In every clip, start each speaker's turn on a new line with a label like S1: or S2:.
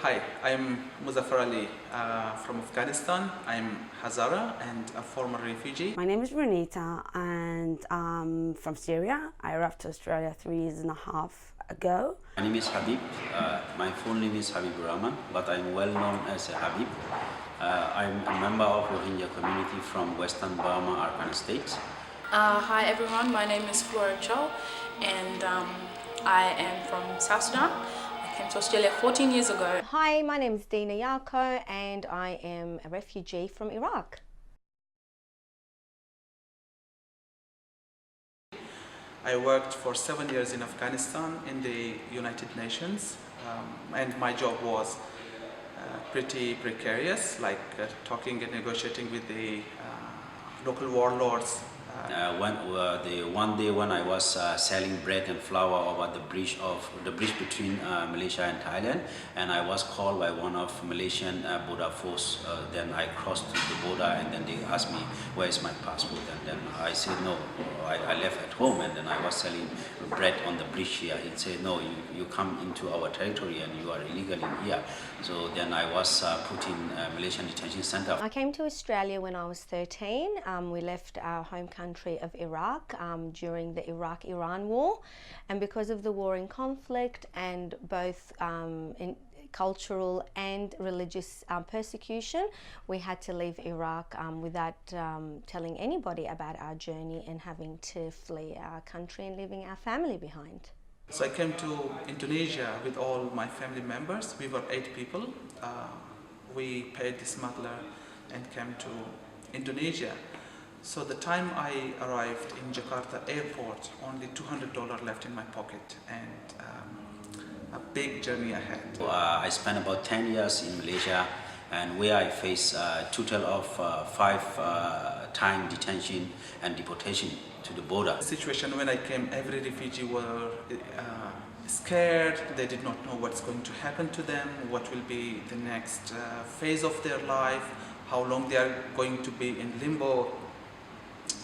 S1: Hi, I'm Muzaffar Ali from Afghanistan. I'm Hazara and a former refugee.
S2: My name is Renita and I'm from Syria. I arrived to Australia 3 years and a half ago.
S3: My name is Habib. My full name is Habib Rahman, but I'm well known as Habib. I'm a member of Rohingya community from Western Burma, Arakan State.
S4: Hi everyone, my name is Flora Chow and I am from South Sudan. I came to Australia 14 years ago.
S5: Hi, my name is Dina Yarko and I am a refugee from Iraq.
S1: I worked for 7 years in Afghanistan in the United Nations, and my job was pretty precarious, like talking and negotiating with the local warlords.
S3: One day when I was selling bread and flour over the bridge between Malaysia and Thailand, and I was called by one of Malaysian border force. Then I crossed to the border, and then they asked me where is my passport, and then I said no, I left at home, and then I was selling bread on the bridge here. He said no, you come into our territory and you are illegally here. So then I was put in Malaysian detention center.
S5: I came to Australia when I was 13. We left our home country of Iraq during the Iraq-Iran war, and because of the warring conflict and both in cultural and religious persecution, we had to leave Iraq without telling anybody about our journey and having to flee our country and leaving our family behind.
S1: So I came to Indonesia with all my family members. We were 8 people. We paid the smuggler and came to Indonesia. So the time I arrived in Jakarta airport, only $200 left in my pocket and a big journey ahead.
S3: I spent about 10 years in Malaysia, and where I faced a total of 5 time detention and deportation to the border.
S1: The situation when I came, every refugee were scared. They did not know what's going to happen to them, what will be the next phase of their life, how long they are going to be in limbo.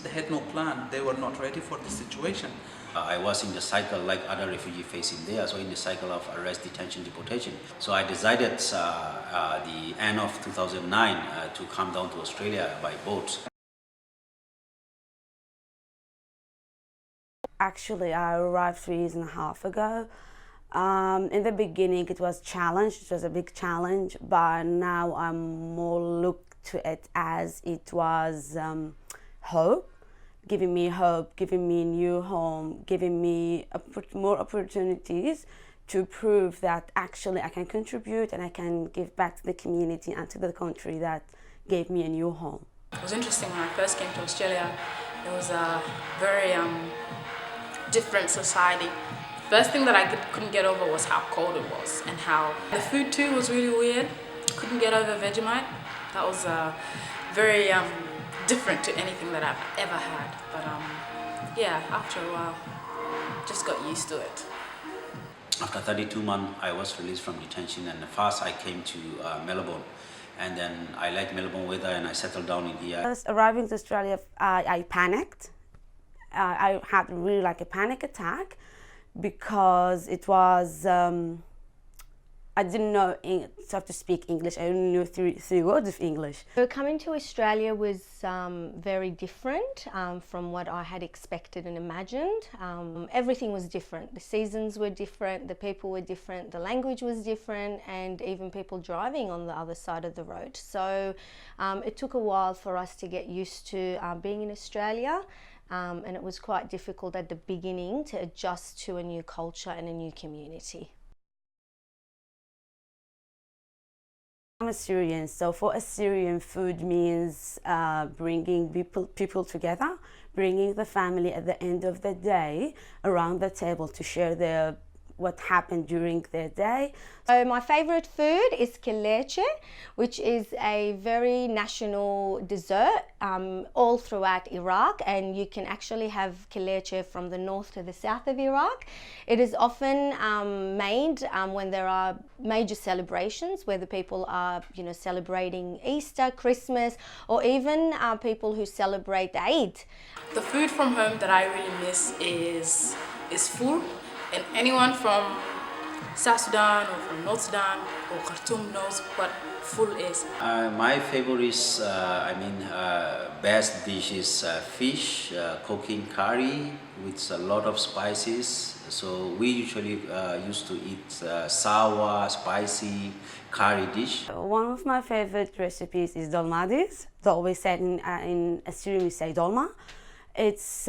S1: They had no plan. They were not ready for the situation.
S3: I was in the cycle like other refugees facing there, so in the cycle of arrest, detention, deportation. So I decided the end of 2009 to come down to Australia by boat.
S2: Actually, I arrived 3 years and a half ago. In the beginning, it was challenge. It was a big challenge, but now I'm more looked to it as it was hope, giving me a new home, giving me more opportunities to prove that actually I can contribute and I can give back to the community and to the country that gave me a new home.
S4: It was interesting when I first came to Australia. It was a very different society. First thing that I couldn't get over was how cold it was, and how the food too was really weird. Couldn't get over Vegemite. That was very different to anything that I've ever had. But yeah, after a while, just got used to it.
S3: After 32 months, I was released from detention, and first I came to Melbourne. And then I liked Melbourne weather and I settled down in here.
S2: First arriving to Australia, I panicked. I had really like a panic attack because it was, I didn't know how to speak English. I only knew three words of English.
S5: So coming to Australia was very different from what I had expected and imagined. Everything was different. The seasons were different, the people were different, the language was different, and even people driving on the other side of the road. So it took a while for us to get used to being in Australia. And it was quite difficult at the beginning to adjust to a new culture and a new community.
S2: I'm a Syrian, so for a Syrian, food means bringing people together, bringing the family at the end of the day around the table to share what happened during their day.
S5: So my favorite food is keleche, which is a very national dessert all throughout Iraq, and you can actually have keleche from the north to the south of Iraq. It is often made when there are major celebrations, where the people are, celebrating Easter, Christmas, or even people who celebrate Eid.
S4: The food from home that I really miss is food. And anyone from South Sudan or from North Sudan or Khartoum knows what full is.
S3: My favorite is, best dish is fish, cooking curry with a lot of spices. So we usually used to eat sour, spicy curry dish.
S2: One of my favorite recipes is dolmadis. So we said in Assyrian we say dolma. It's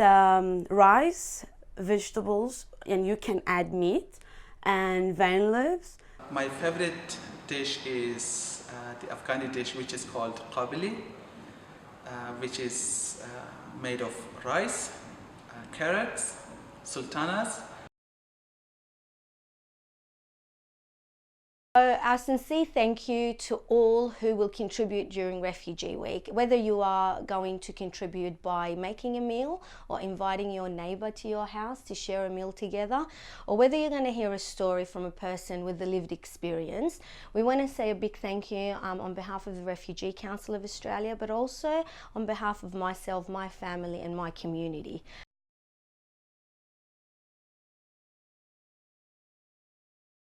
S2: rice, vegetables, and you can add meat and vine leaves.
S1: My favorite dish is the Afghani dish, which is called qabili, which is made of rice, carrots, sultanas.
S5: So our sincere thank you to all who will contribute during Refugee Week, whether you are going to contribute by making a meal or inviting your neighbour to your house to share a meal together, or whether you're going to hear a story from a person with a lived experience. We want to say a big thank you on behalf of the Refugee Council of Australia, but also on behalf of myself, my family and my community.